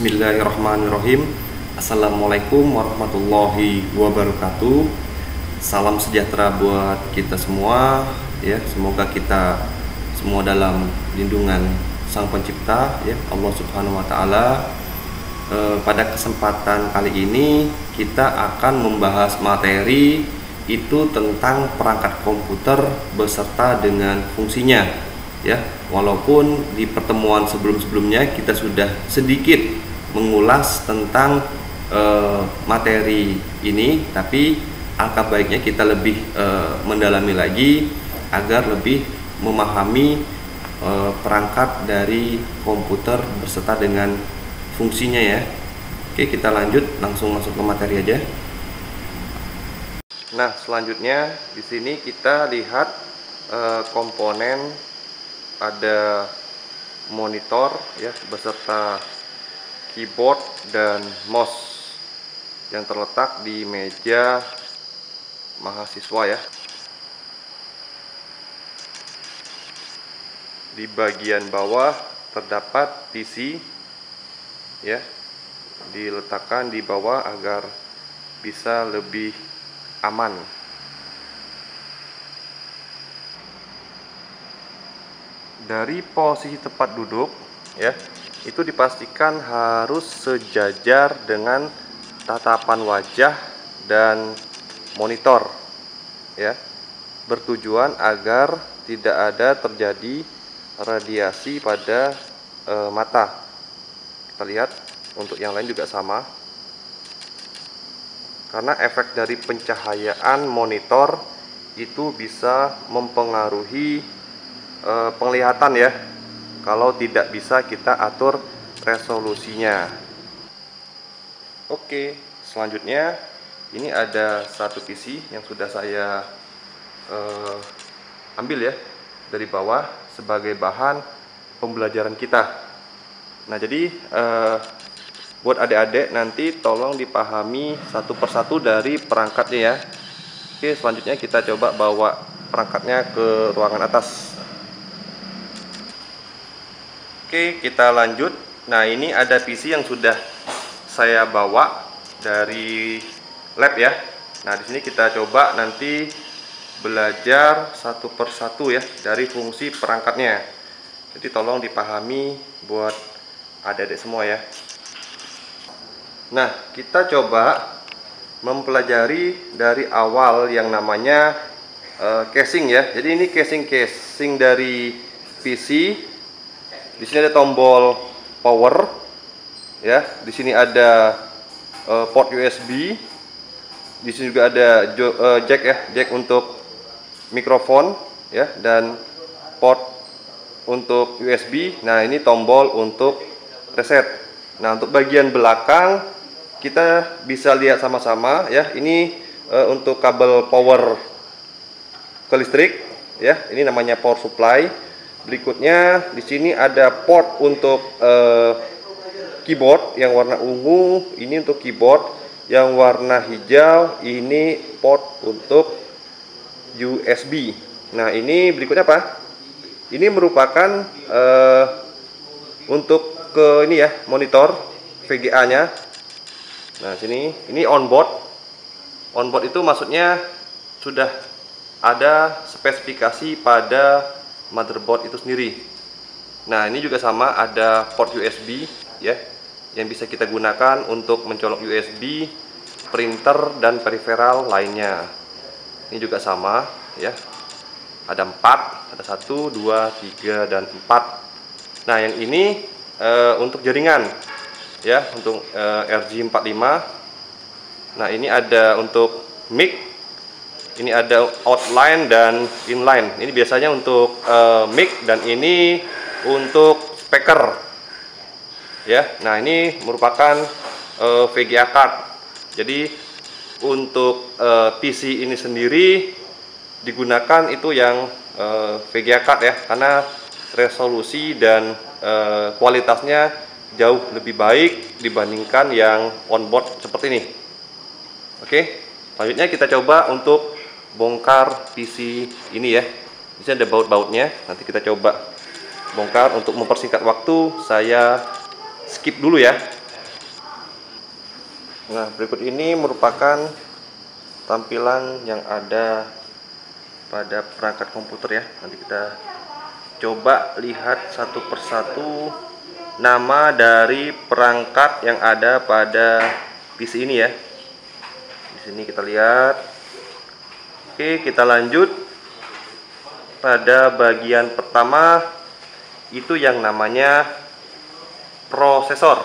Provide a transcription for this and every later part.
Bismillahirrahmanirrahim. Assalamualaikum warahmatullahi wabarakatuh. Salam sejahtera buat kita semua ya. Semoga kita semua dalam lindungan Sang Pencipta ya, Allah Subhanahu wa taala. Pada kesempatan kali ini kita akan membahas materi itu tentang perangkat komputer beserta dengan fungsinya ya. Walaupun di pertemuan sebelum-sebelumnya kita sudah sedikit mengulas tentang materi ini, tapi alangkah baiknya kita lebih mendalami lagi agar lebih memahami perangkat dari komputer beserta dengan fungsinya ya. Oke, kita lanjut langsung masuk ke materi aja. Nah, selanjutnya di sini kita lihat komponen, ada monitor ya beserta keyboard dan mouse yang terletak di meja mahasiswa ya. Di bagian bawah terdapat PC ya, diletakkan di bawah agar bisa lebih aman. Dari posisi tempat duduk ya, itu dipastikan harus sejajar dengan tatapan wajah dan monitor ya, bertujuan agar tidak ada terjadi radiasi pada mata. Kita lihat untuk yang lain juga sama, karena efek dari pencahayaan monitor itu bisa mempengaruhi penglihatan ya, kalau tidak bisa kita atur resolusinya. Oke, selanjutnya ini ada satu PC yang sudah saya ambil ya dari bawah sebagai bahan pembelajaran kita. Nah, jadi buat adik-adik nanti tolong dipahami satu persatu dari perangkatnya ya. Oke, selanjutnya kita coba bawa perangkatnya ke ruangan atas. Oke, kita lanjut. Nah, ini ada PC yang sudah saya bawa dari lab ya. Nah, di sini kita coba nanti belajar satu persatu ya dari fungsi perangkatnya. Jadi tolong dipahami buat adik-adik semua ya. Nah, kita coba mempelajari dari awal yang namanya casing ya. Jadi ini casing dari PC. Di sini ada tombol power ya. Di sini ada port USB. Di sini juga ada jack ya, jack untuk mikrofon ya, dan port untuk USB. Nah, ini tombol untuk reset. Nah, untuk bagian belakang kita bisa lihat sama-sama ya. Ini untuk kabel power ke listrik ya. Ini namanya power supply. Berikutnya di sini ada port untuk keyboard yang warna ungu, ini untuk keyboard. Yang warna hijau ini port untuk USB. Nah, ini berikutnya apa? Ini merupakan untuk ke ini ya, monitor VGA-nya. Nah, sini ini onboard. Onboard itu maksudnya sudah ada spesifikasi pada motherboard itu sendiri. Nah, ini juga sama, ada port USB ya, yang bisa kita gunakan untuk mencolok USB, printer dan peripheral lainnya. Ini juga sama ya. Ada 4, ada 1, 2, 3 dan 4. Nah, yang ini untuk jaringan ya, untuk RJ45. Nah, ini ada untuk mic Ini ada outline dan inline. Ini biasanya untuk mic dan ini untuk speaker. Ya, nah ini merupakan VGA card. Jadi untuk PC ini sendiri digunakan itu yang VGA card ya, karena resolusi dan kualitasnya jauh lebih baik dibandingkan yang onboard seperti ini. Oke, selanjutnya kita coba untuk bongkar PC ini ya. Di sini ada baut-bautnya. Nanti kita coba bongkar. Untuk mempersingkat waktu, saya skip dulu ya. Nah, berikut ini merupakan tampilan yang ada pada perangkat komputer ya. Nanti kita coba lihat satu persatu nama dari perangkat yang ada pada PC ini ya. Di sini kita lihat. Oke, kita lanjut pada bagian pertama, itu yang namanya prosesor.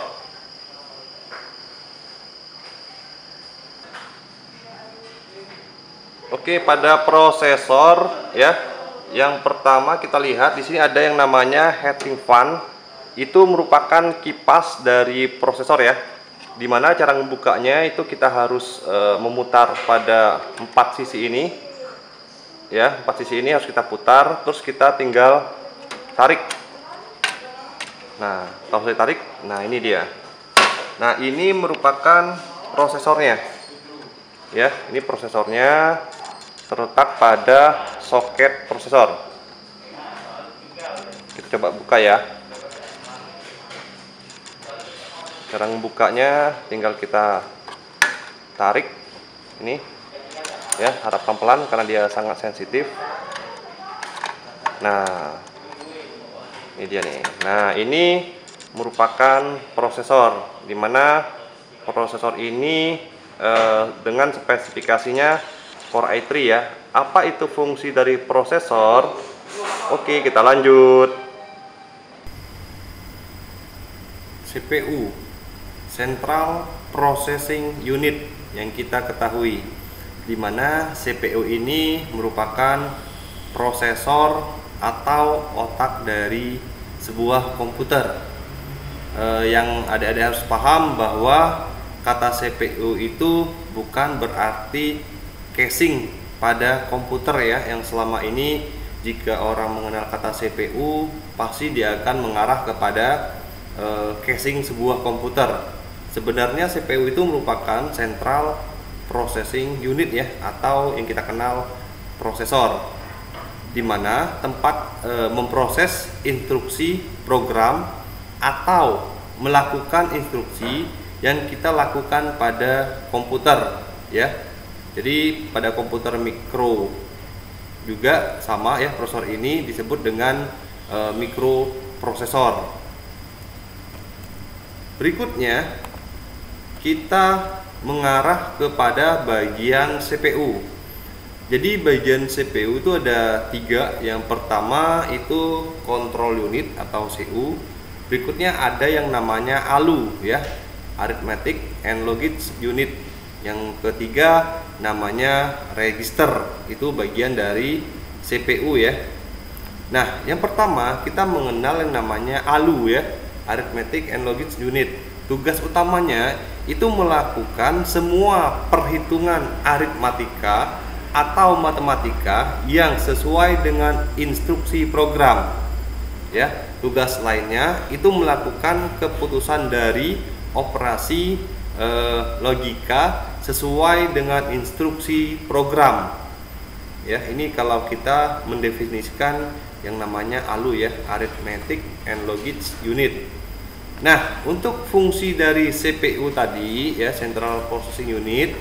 Oke, pada prosesor ya, yang pertama kita lihat di sini ada yang namanya heating fan. Itu merupakan kipas dari prosesor ya. Dimana cara membukanya itu kita harus memutar pada 4 sisi ini ya, 4 sisi ini harus kita putar, terus kita tinggal tarik. Nah, kalau saya tarik, nah ini dia. Nah, ini merupakan prosesornya ya, ini prosesornya terletak pada soket prosesor. Kita coba buka ya. Cara membukanya tinggal kita tarik ini ya, harap pelan-pelan karena dia sangat sensitif. Nah, ini dia nih. Nah, ini merupakan prosesor, dimana prosesor ini dengan spesifikasinya Core i3 ya. Apa itu fungsi dari prosesor? Oke, kita lanjut. CPU, Central Processing Unit, yang kita ketahui, di mana CPU ini merupakan prosesor atau otak dari sebuah komputer. Yang adik-adik harus paham bahwa kata CPU itu bukan berarti casing pada komputer ya, yang selama ini jika orang mengenal kata CPU pasti dia akan mengarah kepada casing sebuah komputer. Sebenarnya CPU itu merupakan Central Processing Unit ya, atau yang kita kenal prosesor, di mana tempat memproses instruksi program atau melakukan instruksi yang kita lakukan pada komputer ya. Jadi pada komputer mikro juga sama ya, prosesor ini disebut dengan mikroprosesor. Berikutnya kita mengarah kepada bagian CPU. Jadi bagian CPU itu ada 3. Yang pertama itu control unit atau CU. Berikutnya ada yang namanya ALU ya, arithmetic and logic unit. Yang ketiga namanya register, itu bagian dari CPU ya. Nah, yang pertama kita mengenal yang namanya ALU ya, arithmetic and logic unit. Tugas utamanya itu melakukan semua perhitungan aritmatika atau matematika yang sesuai dengan instruksi program ya. Tugas lainnya itu melakukan keputusan dari operasi logika sesuai dengan instruksi program ya. Ini kalau kita mendefinisikan yang namanya ALU ya, arithmetic and logic unit. Nah, untuk fungsi dari CPU tadi ya, Central Processing Unit,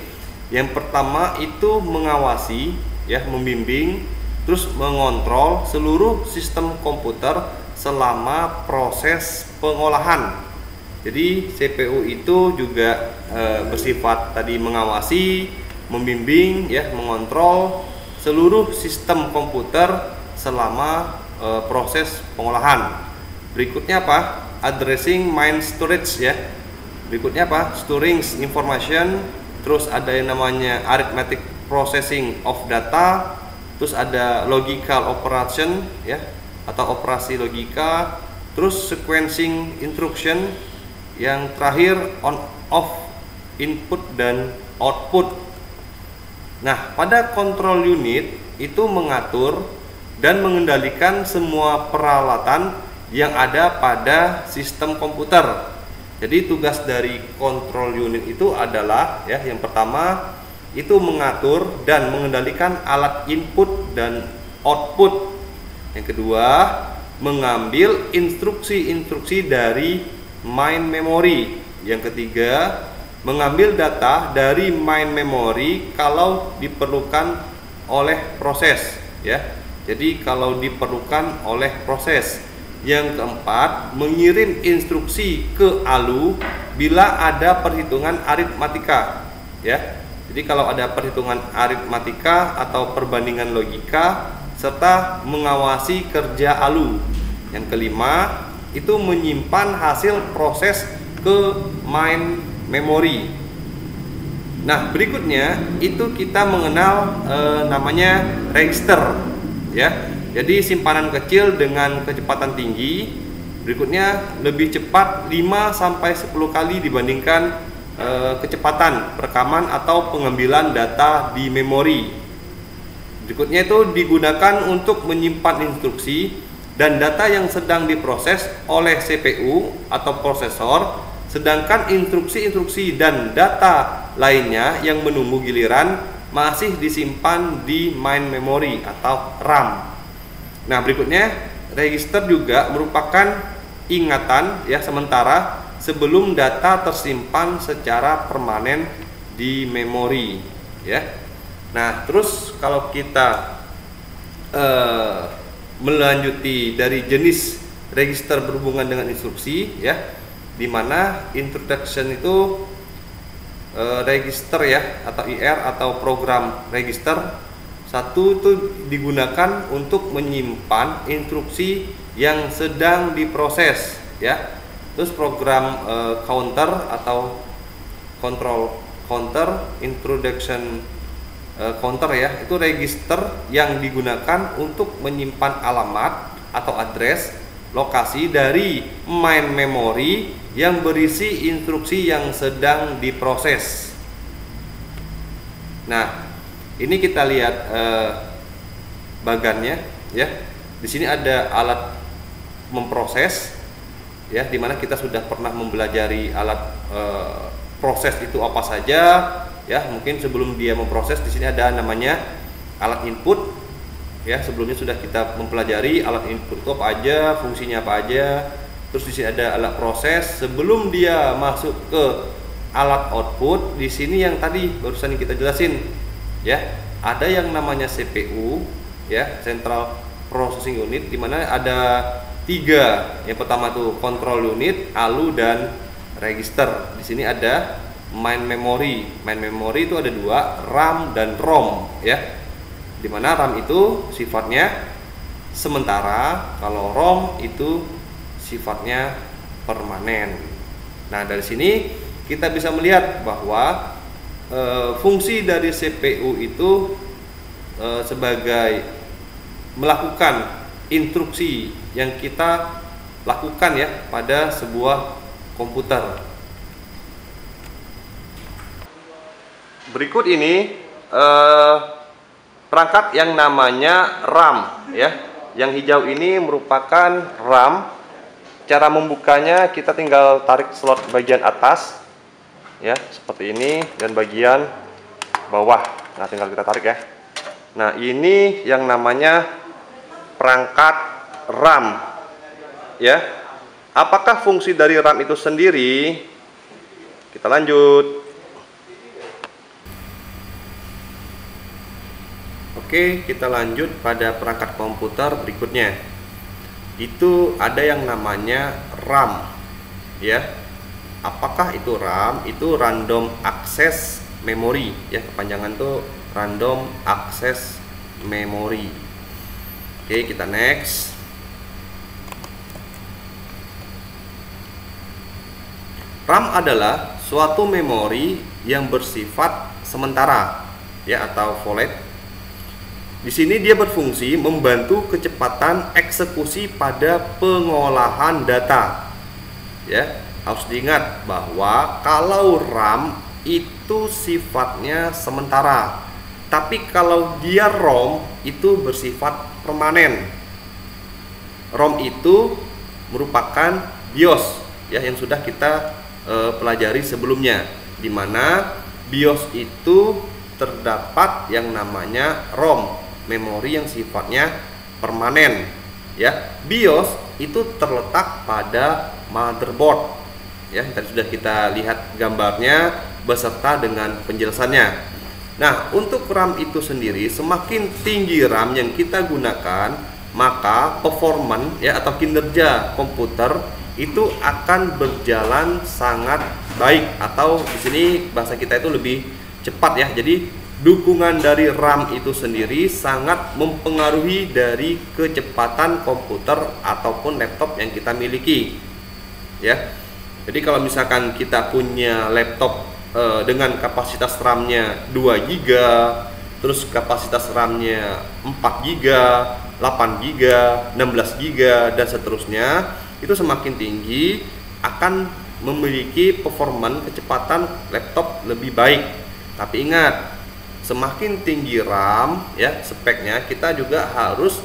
yang pertama itu mengawasi ya, membimbing, terus mengontrol seluruh sistem komputer selama proses pengolahan. Jadi CPU itu juga bersifat tadi mengawasi, membimbing ya, mengontrol seluruh sistem komputer selama proses pengolahan. Berikutnya apa? Addressing main storage ya. Berikutnya apa? Storing information. Terus ada yang namanya arithmetic processing of data, terus ada logical operation ya atau operasi logika, terus sequencing instruction, yang terakhir on off input dan output. Nah, pada control unit itu mengatur dan mengendalikan semua peralatan yang ada pada sistem komputer. Jadi tugas dari control unit itu adalah ya, yang pertama itu mengatur dan mengendalikan alat input dan output. Yang kedua, mengambil instruksi-instruksi dari main memory. Yang ketiga, mengambil data dari main memory kalau diperlukan oleh proses ya. Jadi kalau diperlukan oleh proses. Yang keempat, mengirim instruksi ke ALU bila ada perhitungan aritmatika ya. Jadi kalau ada perhitungan aritmatika atau perbandingan logika serta mengawasi kerja ALU. Yang kelima, itu menyimpan hasil proses ke main memory. Nah, berikutnya itu kita mengenal namanya register ya. Jadi simpanan kecil dengan kecepatan tinggi, berikutnya lebih cepat 5-10 kali dibandingkan kecepatan perekaman atau pengambilan data di memori. Berikutnya itu digunakan untuk menyimpan instruksi dan data yang sedang diproses oleh CPU atau prosesor, sedangkan instruksi-instruksi dan data lainnya yang menunggu giliran masih disimpan di main memory atau RAM. Nah, berikutnya register juga merupakan ingatan ya sementara sebelum data tersimpan secara permanen di memori ya. Nah, terus kalau kita melanjuti dari jenis register berhubungan dengan instruksi ya, dimana introduction itu register ya atau IR atau program register. Satu itu digunakan untuk menyimpan instruksi yang sedang diproses ya. Terus program counter atau control counter, introduction counter ya, itu register yang digunakan untuk menyimpan alamat atau address lokasi dari main memory yang berisi instruksi yang sedang diproses. Nah, ini kita lihat bagannya ya. Di sini ada alat memproses ya, dimana kita sudah pernah mempelajari alat proses itu apa saja ya. Mungkin sebelum dia memproses, di sini ada namanya alat input ya. Sebelumnya sudah kita mempelajari alat input itu apa aja, fungsinya apa aja. Terus di sini ada alat proses sebelum dia masuk ke alat output. Di sini yang tadi barusan kita jelasin ya, ada yang namanya CPU ya, Central Processing Unit, dimana ada 3. Yang pertama tuh control unit, ALU, dan register. Di sini ada main memory. Main memory itu ada 2, RAM dan ROM ya. Dimana RAM itu sifatnya sementara, kalau ROM itu sifatnya permanen. Nah, dari sini kita bisa melihat bahwa fungsi dari CPU itu sebagai melakukan instruksi yang kita lakukan ya pada sebuah komputer. Berikut ini perangkat yang namanya RAM ya. Yang hijau ini merupakan RAM. Cara membukanya kita tinggal tarik slot bagian atas ya, seperti ini, dan bagian bawah. Nah, tinggal kita tarik ya. Nah, ini yang namanya perangkat RAM ya. Apakah fungsi dari RAM itu sendiri? Kita lanjut. Oke, kita lanjut pada perangkat komputer berikutnya. Itu ada yang namanya RAM ya. Apakah itu RAM? Itu random access memory ya, kepanjangan tuh random access memory. Oke, kita next. RAM adalah suatu memori yang bersifat sementara ya atau volet. Di sini dia berfungsi membantu kecepatan eksekusi pada pengolahan data. Ya, harus diingat bahwa kalau RAM itu sifatnya sementara, tapi kalau dia ROM itu bersifat permanen. ROM itu merupakan BIOS ya yang sudah kita pelajari sebelumnya, di mana BIOS itu terdapat yang namanya ROM, memori yang sifatnya permanen ya. BIOS itu terletak pada motherboard ya, tadi sudah kita lihat gambarnya beserta dengan penjelasannya. Nah, untuk RAM itu sendiri, semakin tinggi RAM yang kita gunakan, maka performance ya atau kinerja komputer itu akan berjalan sangat baik, atau di sini bahasa kita itu lebih cepat ya. Jadi dukungan dari RAM itu sendiri sangat mempengaruhi dari kecepatan komputer ataupun laptop yang kita miliki ya. Jadi kalau misalkan kita punya laptop dengan kapasitas RAM-nya 2 GB, terus kapasitas RAM-nya 4 GB, 8 GB, 16 GB dan seterusnya, itu semakin tinggi akan memiliki performance kecepatan laptop lebih baik. Tapi ingat, semakin tinggi RAM ya speknya, kita juga harus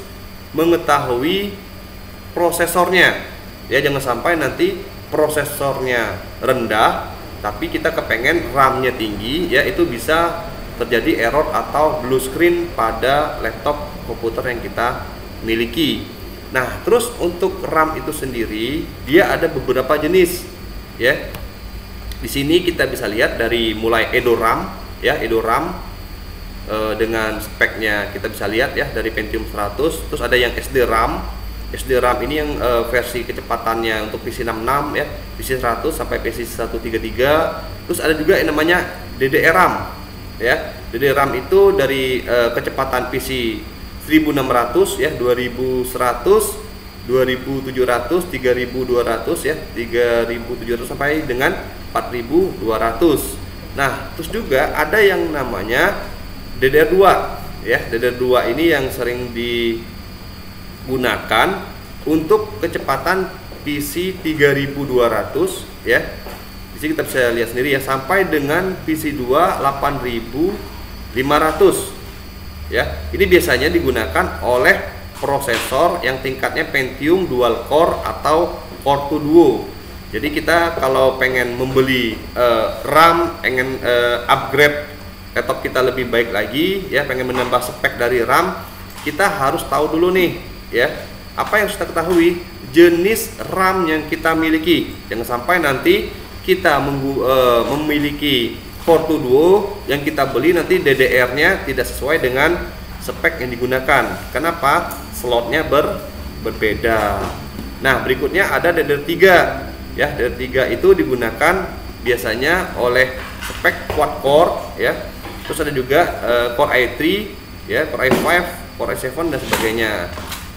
mengetahui prosesornya ya. Jangan sampai nanti prosesornya rendah tapi kita kepengen RAM-nya tinggi ya, itu bisa terjadi error atau blue screen pada laptop komputer yang kita miliki. Nah, terus untuk RAM itu sendiri dia ada beberapa jenis ya. Di sini kita bisa lihat dari mulai EdoRAM ya, EdoRAM dengan speknya kita bisa lihat ya dari Pentium 100. Terus ada yang SDRAM. SDRAM ini yang versi kecepatannya untuk PC 66 ya, PC 100 sampai PC 133. Terus ada juga yang namanya DDRAM ya. DDRAM itu dari kecepatan PC 1600 ya, 2100, 2700, 3200 ya, 3700 sampai dengan 4200. Nah, terus juga ada yang namanya DDR2 ya. DDR2 ini yang sering digunakan untuk kecepatan PC 3200 ya. Di sini kita bisa lihat sendiri ya, sampai dengan PC 2 8500 ya. Ini biasanya digunakan oleh prosesor yang tingkatnya Pentium dual core atau core 2 duo. Jadi kita kalau pengen membeli RAM, pengen upgrade laptop kita lebih baik lagi ya, pengen menambah spek dari RAM, kita harus tahu dulu nih ya, apa yang harus kita ketahui, jenis RAM yang kita miliki. Jangan sampai nanti kita memiliki core 2 duo yang kita beli nanti DDR-nya tidak sesuai dengan spek yang digunakan. Kenapa? Slotnya berbeda. Nah, berikutnya ada DDR3 ya. DDR3 itu digunakan biasanya oleh spek quad core ya. Terus ada juga Core i3 ya, Core i5, Core i7 dan sebagainya.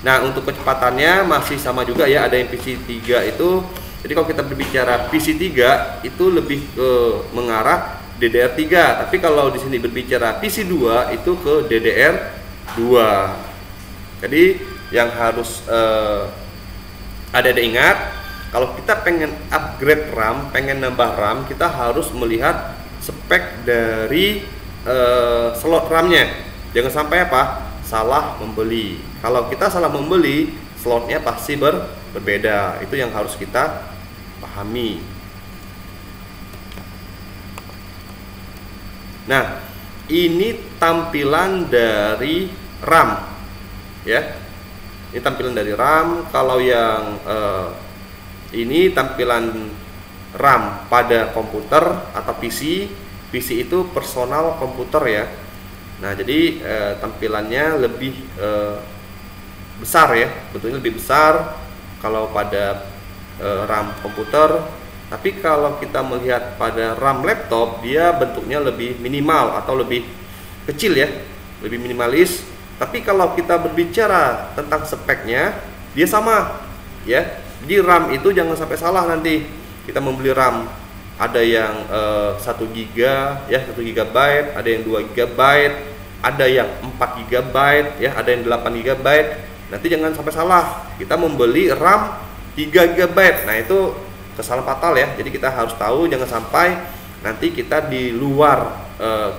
Nah, untuk kecepatannya masih sama juga ya, ada yang PC3 itu. Jadi kalau kita berbicara PC3 itu lebih ke mengarah DDR3, tapi kalau di sini berbicara PC2 itu ke DDR2. Jadi yang harus ada ingat, kalau kita pengen upgrade RAM, pengen nambah RAM, kita harus melihat spek dari slot RAM-nya. Jangan sampai apa? Salah membeli. Kalau kita salah membeli, slotnya pasti berbeda. Itu yang harus kita pahami. Nah, ini tampilan dari RAM ya. Ini tampilan dari RAM. Kalau yang ini tampilan RAM pada komputer atau PC. PC itu personal komputer ya. Nah, jadi tampilannya lebih besar ya, bentuknya lebih besar kalau pada RAM komputer. Tapi kalau kita melihat pada RAM laptop, dia bentuknya lebih minimal atau lebih kecil ya, lebih minimalis. Tapi kalau kita berbicara tentang speknya, dia sama ya. Jadi RAM itu jangan sampai salah nanti kita membeli RAM ada yang 1 giga ya, 1 GB, ada yang 2 GB, ada yang 4 GB ya, ada yang 8 GB. Nanti jangan sampai salah, kita membeli RAM 3 GB. Nah, itu kesalahan fatal ya. Jadi kita harus tahu, jangan sampai nanti kita di luar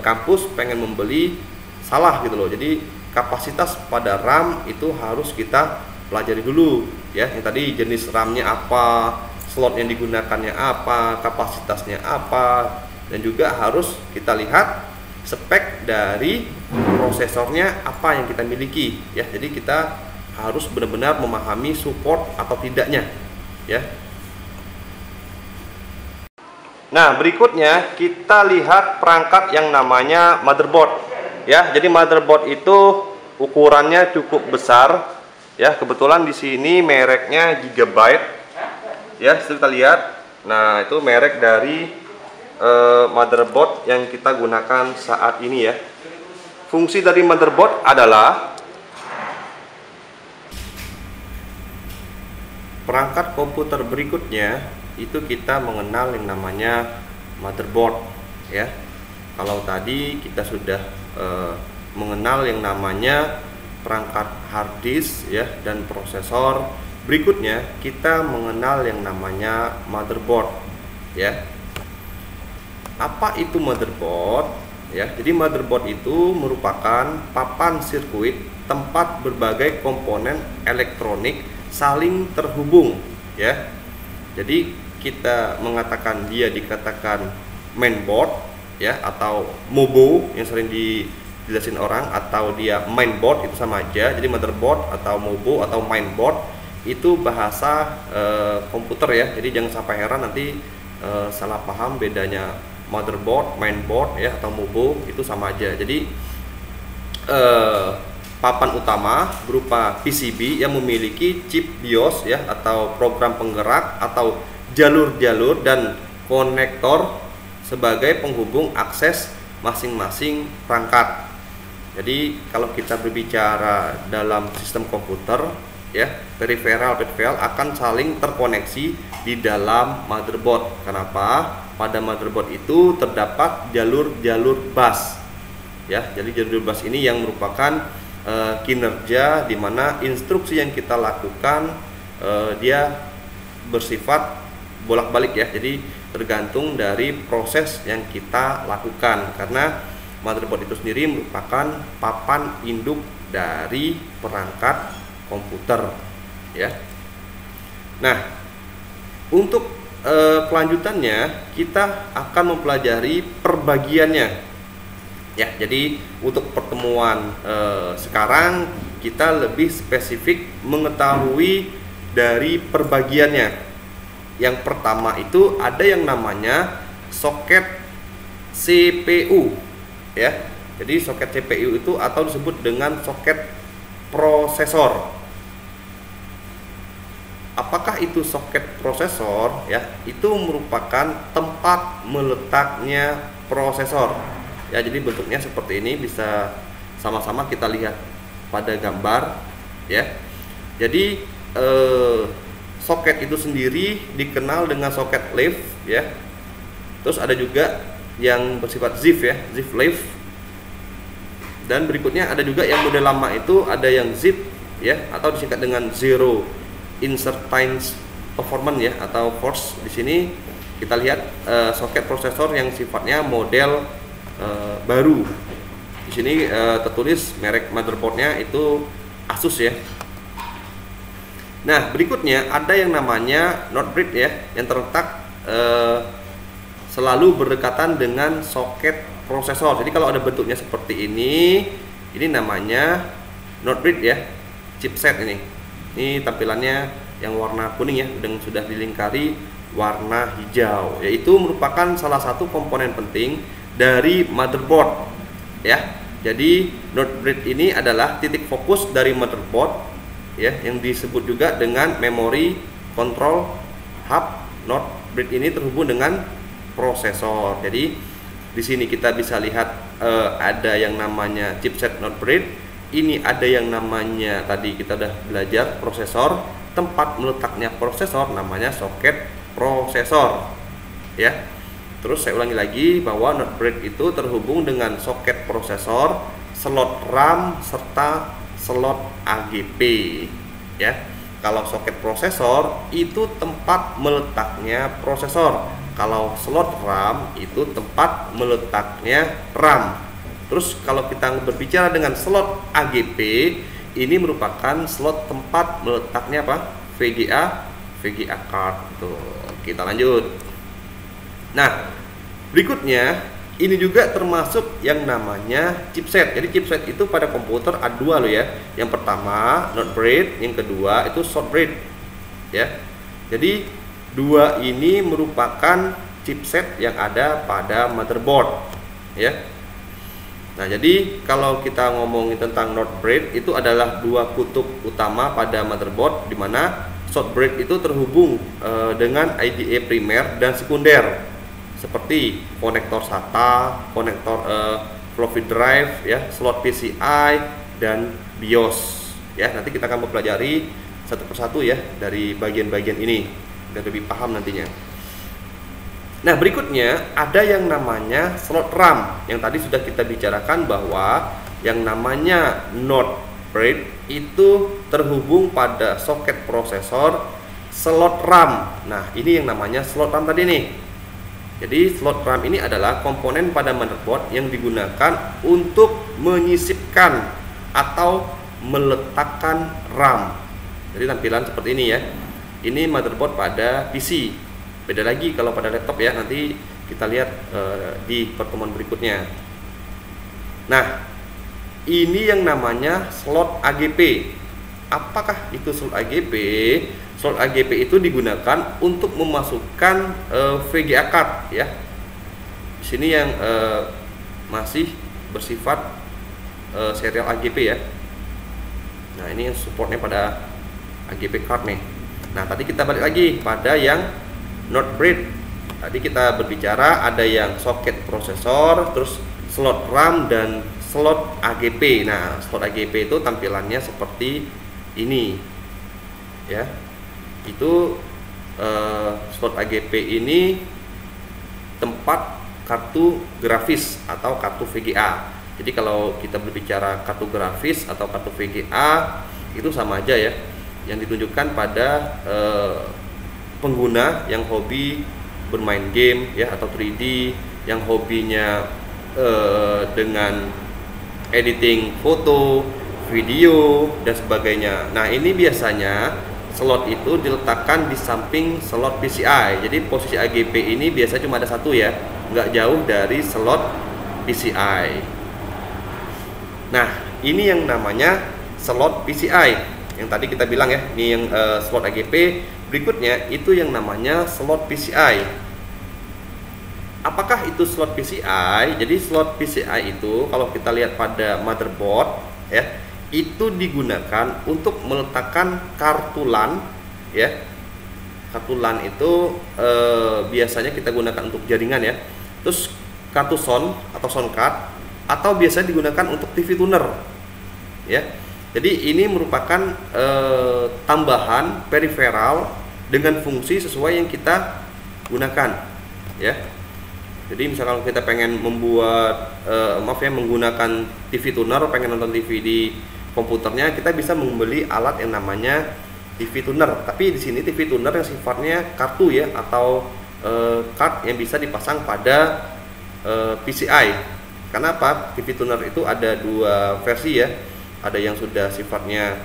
kampus pengen membeli salah gitu loh. Jadi kapasitas pada RAM itu harus kita pelajari dulu ya. Yang tadi jenis RAM-nya apa, slot yang digunakannya apa, kapasitasnya apa, dan juga harus kita lihat spek dari prosesornya apa yang kita miliki ya. Jadi kita harus benar-benar memahami support atau tidaknya ya. Nah, berikutnya kita lihat perangkat yang namanya motherboard ya. Jadi motherboard itu ukurannya cukup besar ya. Kebetulan di sini mereknya Gigabyte ya, kita lihat. Nah, itu merek dari motherboard yang kita gunakan saat ini ya. Fungsi dari motherboard adalah perangkat komputer berikutnya itu kita mengenal yang namanya motherboard ya. Kalau tadi kita sudah mengenal yang namanya perangkat hard disk ya dan prosesor, berikutnya kita mengenal yang namanya motherboard ya. Apa itu motherboard ya? Jadi motherboard itu merupakan papan sirkuit tempat berbagai komponen elektronik saling terhubung ya. Jadi kita mengatakan dia dikatakan mainboard ya, atau MOBO yang sering dijelasin orang, atau dia mainboard, itu sama aja. Jadi motherboard atau MOBO atau mainboard itu bahasa komputer ya. Jadi jangan sampai heran nanti salah paham bedanya motherboard, mainboard ya, atau MOBO, itu sama aja. Jadi papan utama berupa PCB yang memiliki chip BIOS ya, atau program penggerak atau jalur-jalur dan konektor sebagai penghubung akses masing-masing perangkat. Jadi kalau kita berbicara dalam sistem komputer ya, peripheral akan saling terkoneksi di dalam motherboard. Kenapa? Pada motherboard itu terdapat jalur-jalur bus ya. Jadi jalur bus ini yang merupakan kinerja di mana instruksi yang kita lakukan dia bersifat bolak-balik ya. Jadi tergantung dari proses yang kita lakukan, karena motherboard itu sendiri merupakan papan induk dari perangkat komputer ya. Nah, untuk kelanjutannya kita akan mempelajari perbagiannya ya. Jadi untuk pertemuan sekarang kita lebih spesifik mengetahui dari perbagiannya. Yang pertama itu ada yang namanya soket CPU ya. Jadi soket CPU itu atau disebut dengan soket prosesor. Apakah itu soket prosesor ya? Itu merupakan tempat meletaknya prosesor ya. Jadi bentuknya seperti ini, bisa sama-sama kita lihat pada gambar ya. Jadi soket itu sendiri dikenal dengan soket leaf ya. Terus ada juga yang bersifat ZIF ya, ZIF leaf. Dan berikutnya ada juga yang model lama itu ada yang ZIP ya, atau disingkat dengan Zero Incertainty Performance ya, atau force. Di sini kita lihat soket prosesor yang sifatnya model baru. Di sini tertulis merek motherboardnya itu Asus ya. Nah, berikutnya ada yang namanya not bridge ya, yang terletak selalu berdekatan dengan soket prosesor. Jadi kalau ada bentuknya seperti ini namanya not bridge ya, chipset ini. Ini tampilannya yang warna kuning ya, dan sudah dilingkari warna hijau, yaitu merupakan salah satu komponen penting dari motherboard ya. Jadi not bridge ini adalah titik fokus dari motherboard ya, yang disebut juga dengan memory control hub. Not bridge ini terhubung dengan prosesor. Jadi di sini kita bisa lihat ada yang namanya chipset not bridge. Ini ada yang namanya, tadi kita udah belajar, prosesor. Tempat meletaknya prosesor namanya soket prosesor ya. Terus saya ulangi lagi bahwa not bread itu terhubung dengan soket prosesor, slot RAM serta slot AGP ya. Kalau soket prosesor itu tempat meletaknya prosesor. Kalau slot RAM itu tempat meletaknya RAM. Terus kalau kita berbicara dengan slot AGP, ini merupakan slot tempat meletaknya apa? VGA card. Tuh, kita lanjut. Nah, berikutnya ini juga termasuk yang namanya chipset. Jadi chipset itu pada komputer ada dua loh ya. Yang pertama not bread, yang kedua itu short bread ya. Jadi dua ini merupakan chipset yang ada pada motherboard ya. Nah, jadi kalau kita ngomongin tentang not bread, itu adalah dua kutub utama pada motherboard, di mana short bread itu terhubung dengan IDE primer dan sekunder, seperti konektor SATA, konektor floppy drive ya, slot PCI dan BIOS ya. Nanti kita akan mempelajari satu persatu ya dari bagian-bagian ini dan lebih paham nantinya. Nah, berikutnya ada yang namanya slot RAM, yang tadi sudah kita bicarakan bahwa yang namanya not bread itu terhubung pada soket prosesor, slot RAM. Nah, ini yang namanya slot RAM tadi nih. Jadi slot RAM ini adalah komponen pada motherboard yang digunakan untuk menyisipkan atau meletakkan RAM. Jadi tampilan seperti ini ya. Ini motherboard pada PC. Beda lagi kalau pada laptop ya. Nanti kita lihat di pertemuan berikutnya. Nah, ini yang namanya slot AGP. Apakah itu slot AGP? Slot AGP itu digunakan untuk memasukkan VGA card ya. Di sini yang masih bersifat serial AGP ya. Nah, ini yang supportnya pada AGP card nih. Nah, tadi kita balik lagi pada yang not bread. Tadi kita berbicara ada yang soket prosesor, terus slot RAM dan slot AGP. Nah, slot AGP itu tampilannya seperti ini ya. Itu slot AGP ini tempat kartu grafis atau kartu VGA. Jadi kalau kita berbicara kartu grafis atau kartu VGA itu sama aja ya, yang ditunjukkan pada pengguna yang hobi bermain game ya, atau 3D, yang hobinya dengan editing foto, video dan sebagainya. Nah, ini biasanya slot itu diletakkan di samping slot PCI. Jadi posisi AGP ini biasa cuma ada satu ya, nggak jauh dari slot PCI. Nah, ini yang namanya slot PCI yang tadi kita bilang ya. Ini yang slot AGP. Berikutnya itu yang namanya slot PCI. Apakah itu slot PCI? Jadi slot PCI itu kalau kita lihat pada motherboard ya, itu digunakan untuk meletakkan kartu LAN ya. Kartu LAN itu biasanya kita gunakan untuk jaringan ya. Terus kartu sound atau sound card, atau biasanya digunakan untuk TV tuner ya. Jadi ini merupakan tambahan peripheral dengan fungsi sesuai yang kita gunakan ya. Jadi misalkan kita pengen membuat menggunakan TV tuner, pengen nonton TV di komputernya, kita bisa membeli alat yang namanya TV tuner. Tapi di sini TV tuner yang sifatnya kartu ya, atau card yang bisa dipasang pada PCI. Karena apa? TV tuner itu ada dua versi ya. Ada yang sudah sifatnya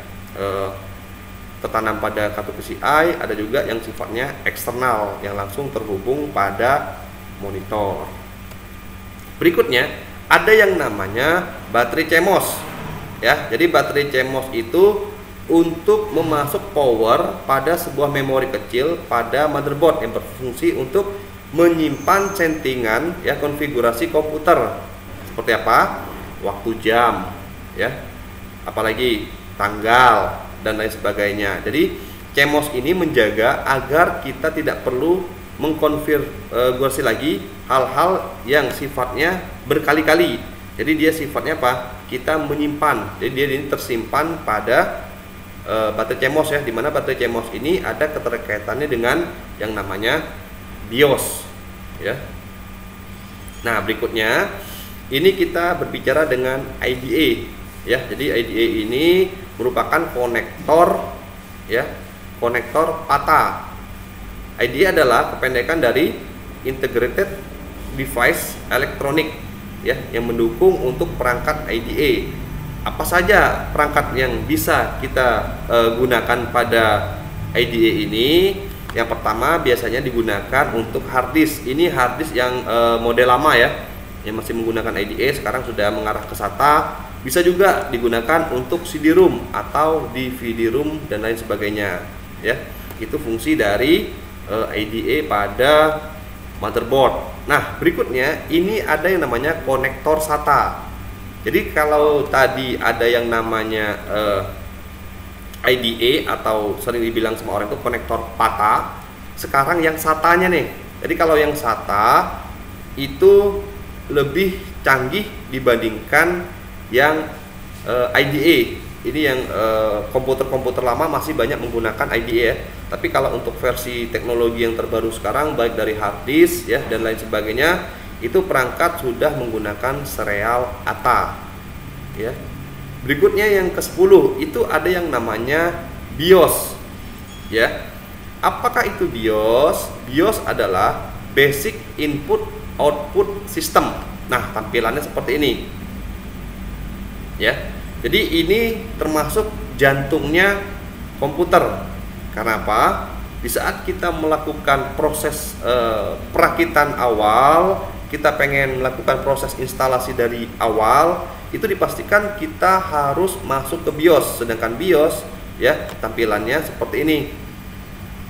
tertanam pada kartu PCI, ada juga yang sifatnya eksternal yang langsung terhubung pada monitor. Berikutnya ada yang namanya baterai CMOS ya. Jadi baterai CMOS itu untuk memasuk power pada sebuah memori kecil pada motherboard yang berfungsi untuk menyimpan settingan ya, konfigurasi komputer seperti apa, waktu jam ya, apalagi tanggal dan lain sebagainya. Jadi CMOS ini menjaga agar kita tidak perlu mengkonfigurasi lagi hal-hal yang sifatnya berkali-kali. Jadi dia sifatnya apa? Kita menyimpan. Jadi dia ini tersimpan pada baterai CMOS ya, dimana baterai CMOS ini ada keterkaitannya dengan yang namanya BIOS ya. Nah, berikutnya ini kita berbicara dengan IDE ya. Jadi IDE ini merupakan konektor ya, konektor PATA. IDE adalah kependekan dari Integrated Device Electronic ya, yang mendukung untuk perangkat IDE. Apa saja perangkat yang bisa kita gunakan pada IDE ini? Yang pertama biasanya digunakan untuk hard disk. Ini hard disk yang model lama ya, yang masih menggunakan IDE, sekarang sudah mengarah ke SATA. Bisa juga digunakan untuk CD-ROM atau DVD-ROM dan lain sebagainya ya. Itu fungsi dari IDE pada motherboard. Nah, berikutnya ini ada yang namanya konektor SATA. Jadi kalau tadi ada yang namanya IDE atau sering dibilang sama orang itu konektor PATA, sekarang yang SATA-nya nih. Jadi kalau yang SATA itu lebih canggih dibandingkan yang IDE. Ini yang komputer-komputer lama masih banyak menggunakan IDE ya. Tapi kalau untuk versi teknologi yang terbaru sekarang, baik dari hard disk ya dan lain sebagainya, itu perangkat sudah menggunakan serial ATA ya. Berikutnya yang ke-10 itu ada yang namanya BIOS ya. Apakah itu BIOS? BIOS adalah Basic Input Output System. Nah, tampilannya seperti ini ya. Jadi ini termasuk jantungnya komputer. Karena apa? Di saat kita melakukan proses perakitan awal, kita pengen melakukan proses instalasi dari awal, itu dipastikan kita harus masuk ke BIOS. Sedangkan BIOS ya tampilannya seperti ini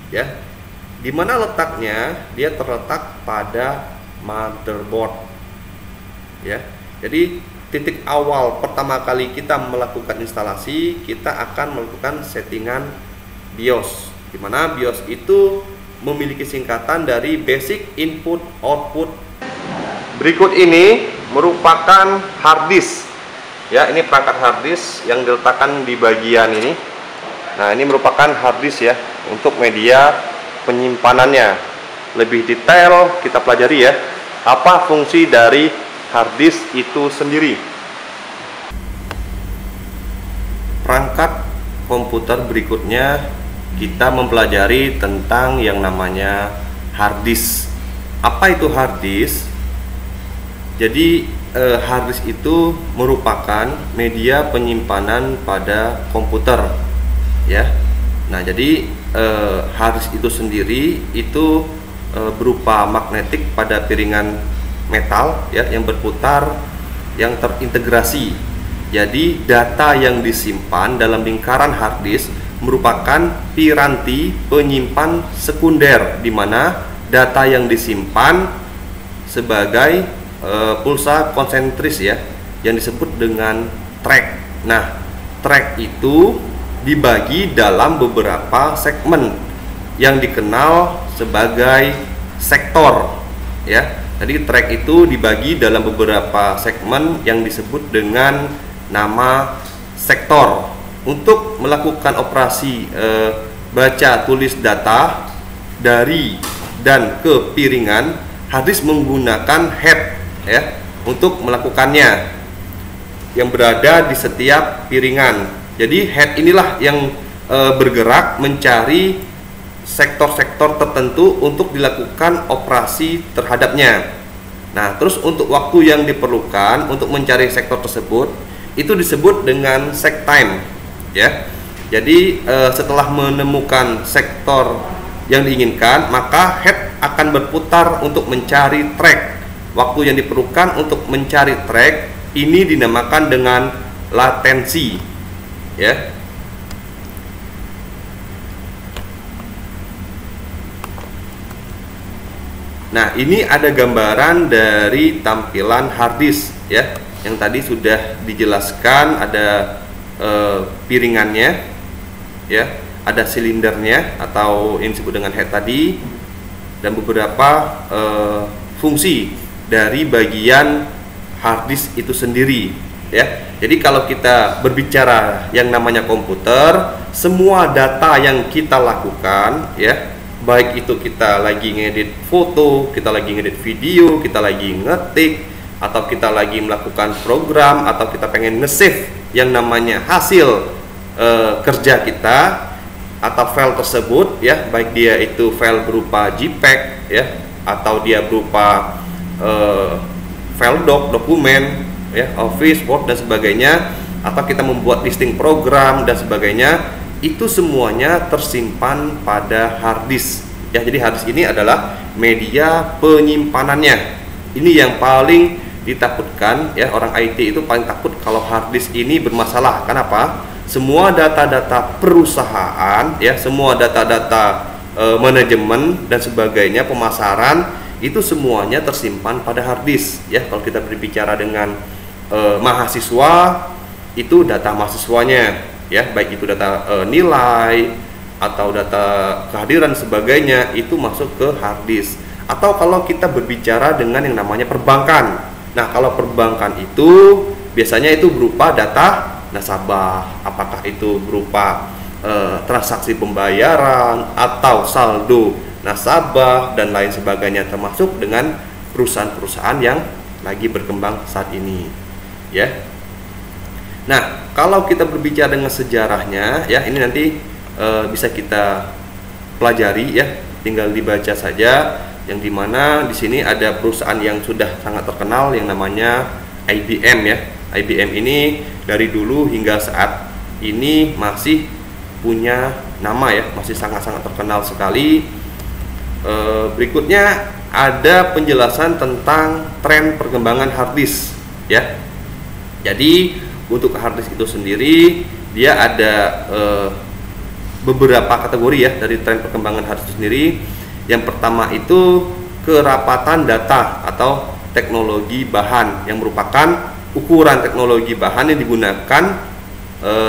ya. Dimana letaknya? Dia terletak pada motherboard ya. Jadi titik awal pertama kali kita melakukan instalasi, kita akan melakukan settingan BIOS, dimana BIOS itu memiliki singkatan dari Basic Input Output. Berikut ini merupakan hard disk ya. Ini perangkat hard disk yang diletakkan di bagian ini. Nah, ini merupakan hard disk ya, untuk media penyimpanannya. Lebih detail kita pelajari ya, apa fungsi dari hard disk itu sendiri. Perangkat komputer berikutnya kita mempelajari tentang yang namanya hard disk. Apa itu hard disk? Jadi hard disk itu merupakan media penyimpanan pada komputer ya. Nah, jadi hard disk itu sendiri itu berupa magnetik pada piringan metal ya, yang berputar, yang terintegrasi. Jadi data yang disimpan dalam lingkaran hard disk merupakan piranti penyimpan sekunder, di mana data yang disimpan sebagai pulsa konsentris ya, yang disebut dengan track. Nah, track itu dibagi dalam beberapa segmen yang dikenal sebagai sektor ya. Jadi track itu dibagi dalam beberapa segmen yang disebut dengan nama sektor. Untuk melakukan operasi baca tulis data dari dan ke piringan, hard disk menggunakan head ya untuk melakukannya, yang berada di setiap piringan. Jadi head inilah yang bergerak mencari sektor-sektor tertentu untuk dilakukan operasi terhadapnya. Nah, terus untuk waktu yang diperlukan untuk mencari sektor tersebut itu disebut dengan sek time ya. Jadi setelah menemukan sektor yang diinginkan, maka head akan berputar untuk mencari track. Waktu yang diperlukan untuk mencari track ini dinamakan dengan latensi ya. Nah, ini ada gambaran dari tampilan hard disk ya, yang tadi sudah dijelaskan. Ada piringannya ya, ada silindernya atau yang disebut dengan head tadi, dan beberapa fungsi dari bagian hard disk itu sendiri ya. Jadi kalau kita berbicara yang namanya komputer, semua data yang kita lakukan ya, baik itu kita lagi ngedit foto, kita lagi ngedit video, kita lagi ngetik, atau kita lagi melakukan program, atau kita pengen nge-save yang namanya hasil kerja kita atau file tersebut ya, baik dia itu file berupa JPEG ya, atau dia berupa file dokumen ya, Office, Word dan sebagainya, atau kita membuat listing program dan sebagainya, itu semuanya tersimpan pada hard disk ya. Jadi hard disk ini adalah media penyimpanannya. Ini yang paling ditakutkan ya, orang IT itu paling takut kalau hard disk ini bermasalah. Kenapa? Semua data-data perusahaan ya, semua data-data manajemen dan sebagainya, pemasaran, itu semuanya tersimpan pada hard disk ya. Kalau kita berbicara dengan mahasiswa, itu data mahasiswanya ya, baik itu data nilai atau data kehadiran sebagainya, itu masuk ke hard disk. Atau kalau kita berbicara dengan yang namanya perbankan, nah kalau perbankan itu biasanya itu berupa data nasabah, apakah itu berupa transaksi pembayaran atau saldo nasabah dan lain sebagainya, termasuk dengan perusahaan-perusahaan yang lagi berkembang saat ini ya. Nah, kalau kita berbicara dengan sejarahnya ya, ini nanti bisa kita pelajari ya, tinggal dibaca saja, yang dimana di sini ada perusahaan yang sudah sangat terkenal yang namanya IBM ya. IBM ini dari dulu hingga saat ini masih punya nama ya, masih sangat-sangat terkenal sekali. Berikutnya ada penjelasan tentang tren perkembangan hard disk ya. Jadi untuk hard disk itu sendiri dia ada beberapa kategori ya dari tren perkembangan hard disk sendiri. Yang pertama itu kerapatan data atau teknologi bahan, yang merupakan ukuran teknologi bahan yang digunakan,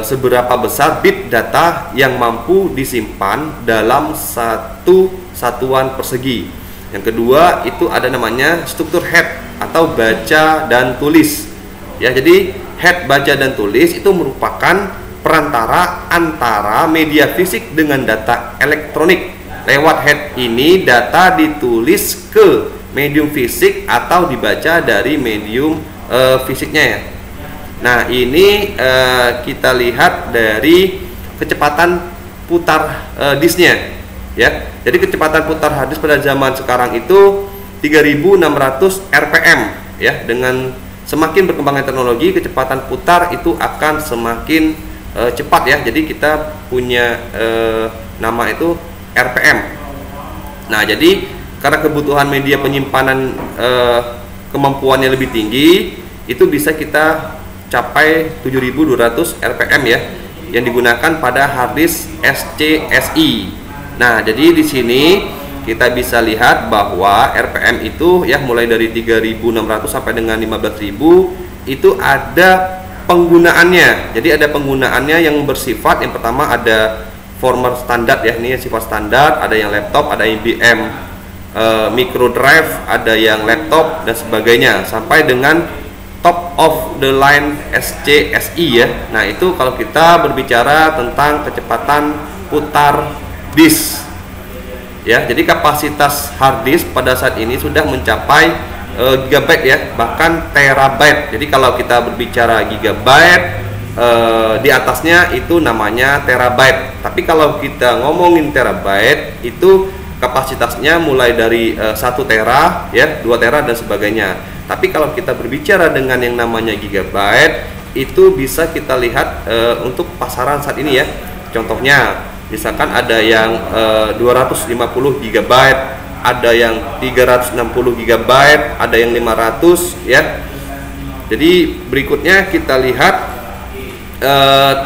seberapa besar bit data yang mampu disimpan dalam satu satuan persegi. Yang kedua itu ada namanya struktur head atau baca dan tulis ya. Jadi head, baca dan tulis itu merupakan perantara antara media fisik dengan data elektronik. Lewat head ini data ditulis ke medium fisik atau dibaca dari medium fisiknya ya. Nah ini kita lihat dari kecepatan putar disknya ya. Jadi kecepatan putar hard disk pada zaman sekarang itu 3600 rpm ya. Dengan semakin berkembangnya teknologi, kecepatan putar itu akan semakin cepat ya. Jadi kita punya nama itu RPM. Nah jadi karena kebutuhan media penyimpanan kemampuannya lebih tinggi, itu bisa kita capai 7200 rpm ya, yang digunakan pada hard disk SCSI. Nah jadi di sini kita bisa lihat bahwa RPM itu ya mulai dari 3600 sampai dengan 15000 itu ada penggunaannya. Jadi ada penggunaannya yang bersifat, yang pertama ada format standar ya, ini sifat standar, ada yang laptop, ada IBM micro drive, ada yang laptop dan sebagainya, sampai dengan top of the line SCSI ya. Nah itu kalau kita berbicara tentang kecepatan putar disk ya. Jadi kapasitas hard disk pada saat ini sudah mencapai gigabyte ya, bahkan terabyte. Jadi kalau kita berbicara gigabyte, di atasnya itu namanya terabyte. Tapi kalau kita ngomongin terabyte, itu kapasitasnya mulai dari 1 tera ya, 2 tera dan sebagainya. Tapi kalau kita berbicara dengan yang namanya gigabyte, itu bisa kita lihat untuk pasaran saat ini ya. Contohnya misalkan ada yang 250 GB, ada yang 360 GB, ada yang 500 ya. Jadi berikutnya kita lihat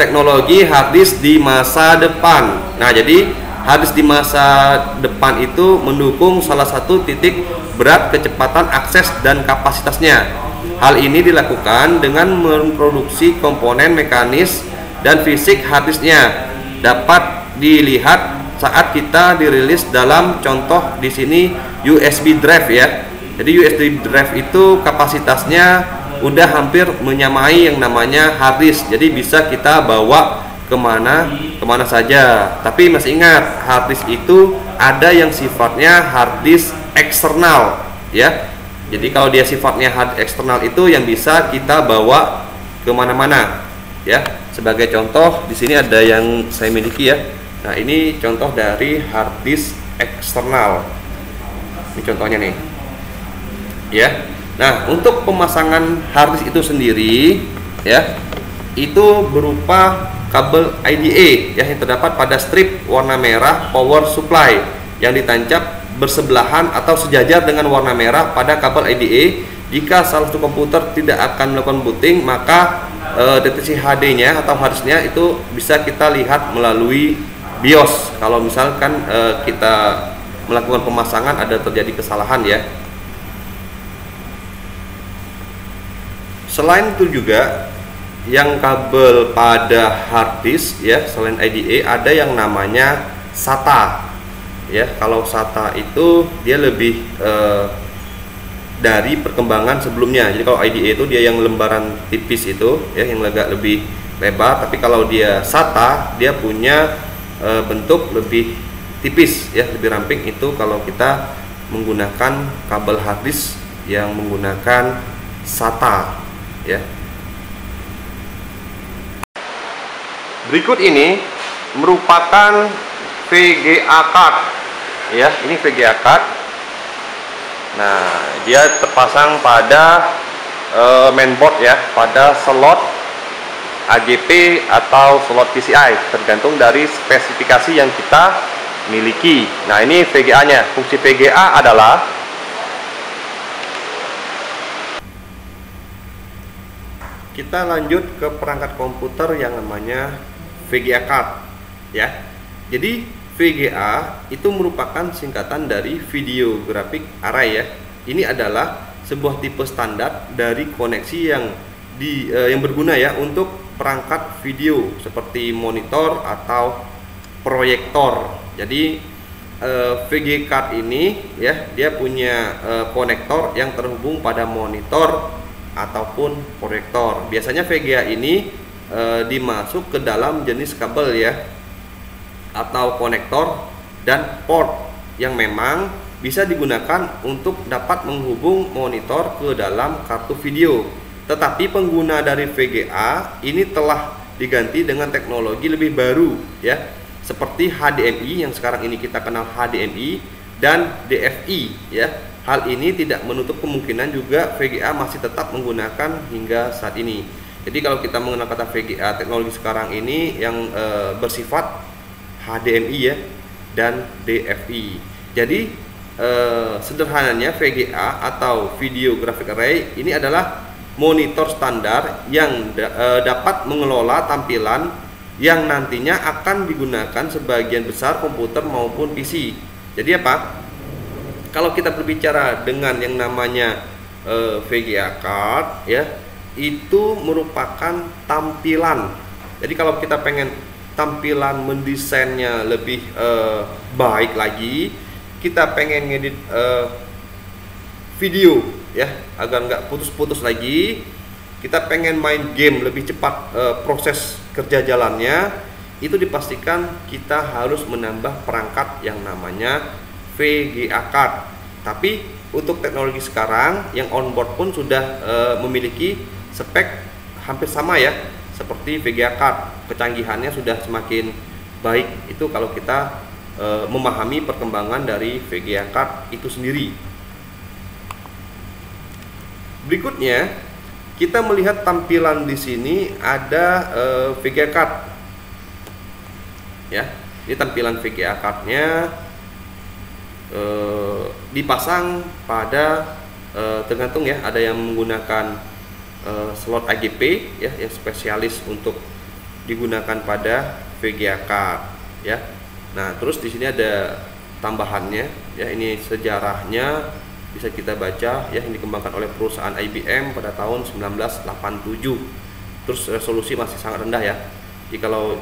teknologi hard disk di masa depan. Nah jadi hard disk di masa depan itu mendukung salah satu titik berat kecepatan akses dan kapasitasnya. Hal ini dilakukan dengan memproduksi komponen mekanis dan fisik hard disknya. Dapat dilihat saat kita dirilis dalam contoh di sini USB drive ya. Jadi USB drive itu kapasitasnya udah hampir menyamai yang namanya hard disk. Jadi bisa kita bawa kemana saja. Tapi masih ingat, hard disk itu ada yang sifatnya hard disk eksternal ya. Jadi kalau dia sifatnya hard eksternal itu yang bisa kita bawa kemana-mana ya. Sebagai contoh di sini ada yang saya miliki ya. Nah ini contoh dari hard disk eksternal. Ini contohnya nih ya. Nah untuk pemasangan hard disk itu sendiri ya, itu berupa kabel IDE ya, yang terdapat pada strip warna merah power supply yang ditancap bersebelahan atau sejajar dengan warna merah pada kabel IDE. Jika salah satu komputer tidak akan melakukan booting, maka deteksi HD-nya atau harddisknya itu bisa kita lihat melalui BIOS. Kalau misalkan kita melakukan pemasangan ada terjadi kesalahan ya. Selain itu juga yang kabel pada hard disk ya, selain IDE ada yang namanya SATA ya. Kalau SATA itu dia lebih dari perkembangan sebelumnya. Jadi kalau IDE itu dia yang lembaran tipis itu ya, yang agak lebih lebar, tapi kalau dia SATA dia punya bentuk lebih tipis ya, lebih ramping. Itu kalau kita menggunakan kabel hard disk yang menggunakan SATA ya. Berikut ini merupakan VGA card ya, ini VGA card. Nah, dia terpasang pada mainboard ya, pada slot AGP atau slot PCI, tergantung dari spesifikasi yang kita miliki. Nah, ini VGA-nya. Fungsi VGA adalah kita lanjut ke perangkat komputer yang namanya VGA card ya. Jadi VGA itu merupakan singkatan dari Video Graphic Array ya. Ini adalah sebuah tipe standar dari koneksi yang berguna ya untuk perangkat video seperti monitor atau proyektor. Jadi VGA card ini ya, dia punya konektor yang terhubung pada monitor ataupun proyektor. Biasanya VGA ini dimasuk ke dalam jenis kabel ya, atau konektor dan port yang memang bisa digunakan untuk dapat menghubung monitor ke dalam kartu video. Tetapi pengguna dari VGA ini telah diganti dengan teknologi lebih baru ya, seperti HDMI yang sekarang ini kita kenal HDMI dan DFI ya. Hal ini tidak menutup kemungkinan juga VGA masih tetap menggunakan hingga saat ini. Jadi kalau kita mengenal kata VGA, teknologi sekarang ini yang bersifat HDMI ya dan DFI. Jadi sederhananya VGA atau Video Graphic Array ini adalah monitor standar yang dapat mengelola tampilan yang nantinya akan digunakan sebagian besar komputer maupun PC. Jadi apa? Kalau kita berbicara dengan yang namanya VGA card ya, itu merupakan tampilan. Jadi kalau kita pengen tampilan mendesainnya lebih baik lagi, kita pengen ngedit video ya agar nggak putus-putus lagi, kita pengen main game lebih cepat proses kerja jalannya, itu dipastikan kita harus menambah perangkat yang namanya VGA card. Tapi untuk teknologi sekarang yang onboard pun sudah memiliki spek hampir sama ya seperti VGA card. Kecanggihannya sudah semakin baik itu kalau kita memahami perkembangan dari VGA card itu sendiri. Berikutnya kita melihat tampilan di sini ada VGA card ya. Ini tampilan VGA cardnya dipasang pada tergantung ya, ada yang menggunakan slot AGP ya, yang spesialis untuk digunakan pada VGA card ya. Nah, terus di sini ada tambahannya ya, ini sejarahnya bisa kita baca ya, yang dikembangkan oleh perusahaan IBM pada tahun 1987. Terus resolusi masih sangat rendah ya. Jadi kalau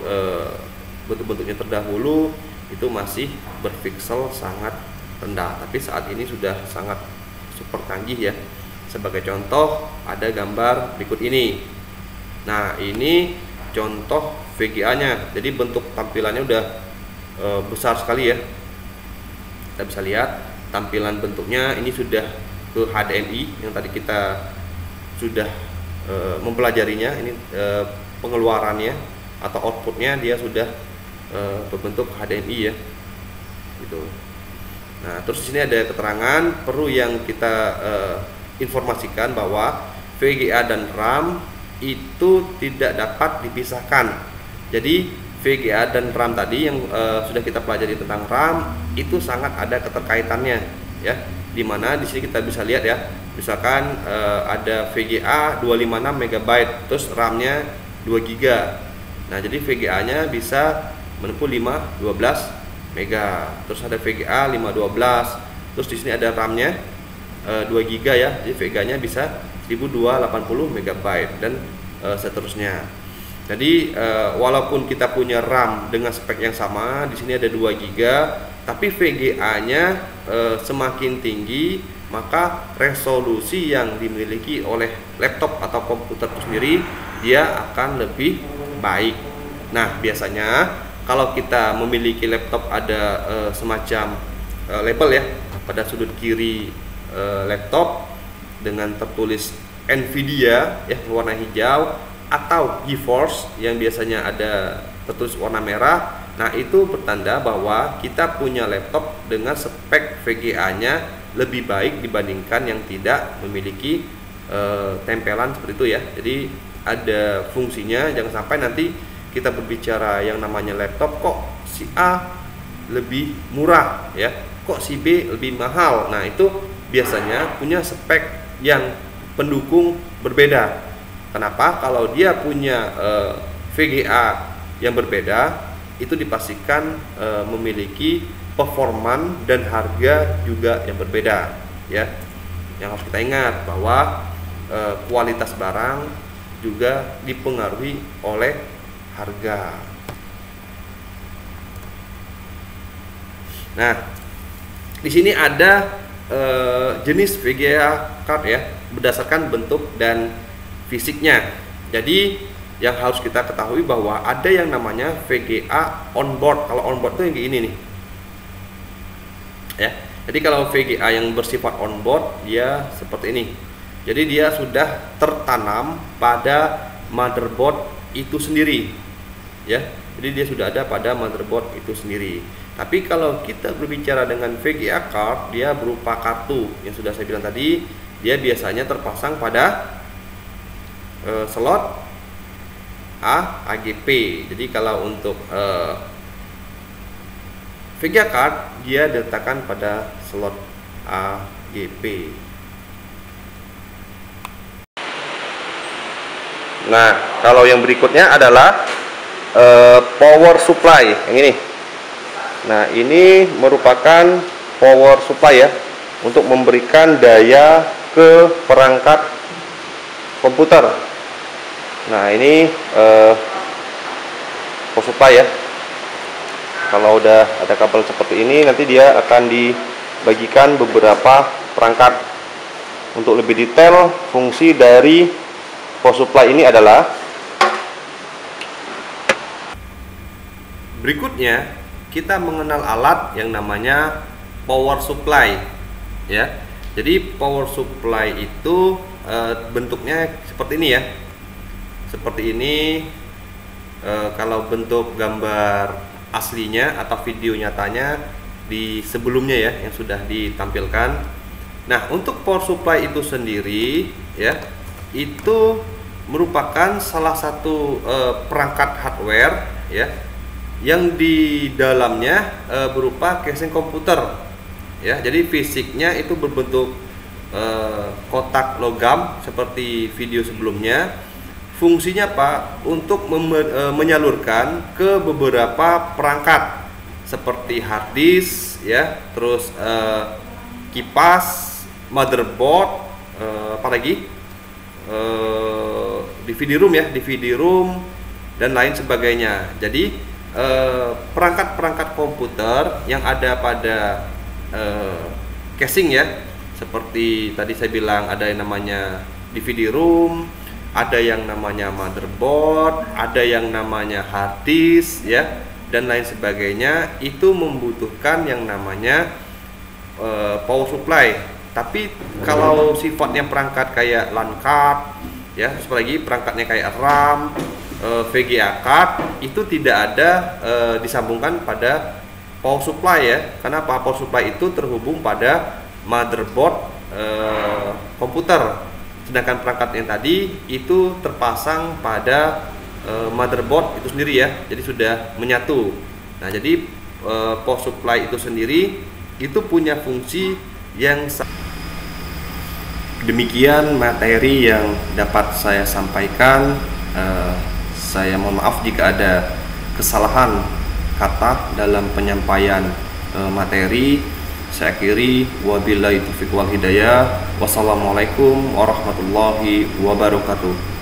bentuk-bentuknya terdahulu itu masih berpiksel sangat rendah, tapi saat ini sudah sangat super canggih ya. Sebagai contoh ada gambar berikut ini. Nah, ini contoh VGA nya. Jadi bentuk tampilannya udah besar sekali ya. Kita bisa lihat tampilan bentuknya ini sudah ke HDMI yang tadi kita sudah mempelajarinya. Ini pengeluarannya atau outputnya dia sudah berbentuk HDMI ya, gitu. Nah, terus di sini ada keterangan perlu yang kita informasikan bahwa VGA dan RAM itu tidak dapat dipisahkan. Jadi VGA dan RAM tadi yang sudah kita pelajari tentang RAM itu sangat ada keterkaitannya ya. Dimana di sini kita bisa lihat ya, misalkan ada VGA 256 MB, terus RAM-nya 2 GB. Nah, jadi VGA-nya bisa menempuh 512 MB. Terus ada VGA 512. Terus di sini ada RAM-nya 2 GB ya. Jadi VGA-nya bisa 1280 MB dan seterusnya. Jadi walaupun kita punya RAM dengan spek yang sama, di sini ada 2 GB, tapi VGA-nya semakin tinggi, maka resolusi yang dimiliki oleh laptop atau komputer itu sendiri dia akan lebih baik. Nah, biasanya kalau kita memiliki laptop ada semacam label ya pada sudut kiri laptop dengan tertulis Nvidia ya warna hijau, atau GeForce yang biasanya ada tertulis warna merah. Nah, itu bertanda bahwa kita punya laptop dengan spek VGA-nya lebih baik dibandingkan yang tidak memiliki tempelan seperti itu ya. Jadi ada fungsinya, jangan sampai nanti kita berbicara yang namanya laptop kok si A lebih murah ya, kok si B lebih mahal. Nah, itu biasanya punya spek yang pendukung berbeda. Kenapa? Kalau dia punya VGA yang berbeda, itu dipastikan memiliki performan dan harga juga yang berbeda ya. Yang harus kita ingat bahwa kualitas barang juga dipengaruhi oleh harga. Nah, di sini ada jenis VGA card ya berdasarkan bentuk dan fisiknya. Jadi yang harus kita ketahui bahwa ada yang namanya VGA onboard. Kalau onboard itu yang kayak ini nih ya. Jadi kalau VGA yang bersifat onboard dia seperti ini. Jadi dia sudah tertanam pada motherboard itu sendiri ya. Jadi dia sudah ada pada motherboard itu sendiri. Tapi kalau kita berbicara dengan VGA card, dia berupa kartu yang sudah saya bilang tadi. Dia biasanya terpasang pada slot AGP. Jadi kalau untuk VGA card dia diletakkan pada slot AGP. Nah, kalau yang berikutnya adalah power supply yang ini. Nah, ini merupakan power supply ya, untuk memberikan daya ke perangkat komputer. Nah, ini power supply ya. Kalau udah ada kabel seperti ini, nanti dia akan dibagikan beberapa perangkat. Untuk lebih detail, fungsi dari power supply ini adalah berikutnya. Kita mengenal alat yang namanya power supply ya. Jadi power supply itu bentuknya seperti ini ya. Seperti ini kalau bentuk gambar aslinya atau video nyatanya di sebelumnya ya yang sudah ditampilkan. Nah, untuk power supply itu sendiri ya, itu merupakan salah satu perangkat hardware ya yang di dalamnya berupa casing komputer ya. Jadi fisiknya itu berbentuk kotak logam seperti video sebelumnya. Fungsinya Pak untuk menyalurkan ke beberapa perangkat seperti hard disk ya, terus kipas, motherboard, apa lagi, DVD room ya, DVD room dan lain sebagainya. Jadi perangkat-perangkat komputer yang ada pada casing ya, seperti tadi saya bilang ada yang namanya DVD room, ada yang namanya motherboard, ada yang namanya hard disk ya, dan lain sebagainya. Itu membutuhkan yang namanya power supply. Tapi kalau sifatnya perangkat kayak LAN card, ya, apalagi perangkatnya kayak RAM, VGA card, itu tidak ada disambungkan pada power supply ya. Kenapa? Power supply itu terhubung pada motherboard komputer, sedangkan perangkat yang tadi itu terpasang pada motherboard itu sendiri ya, jadi sudah menyatu. Nah, jadi power supply itu sendiri itu punya fungsi yang demikian materi yang dapat saya sampaikan. Saya mohon maaf jika ada kesalahan kata dalam penyampaian materi. Saya akhiri, wabillahi taufiq wal hidayah. Wassalamualaikum warahmatullahi wabarakatuh.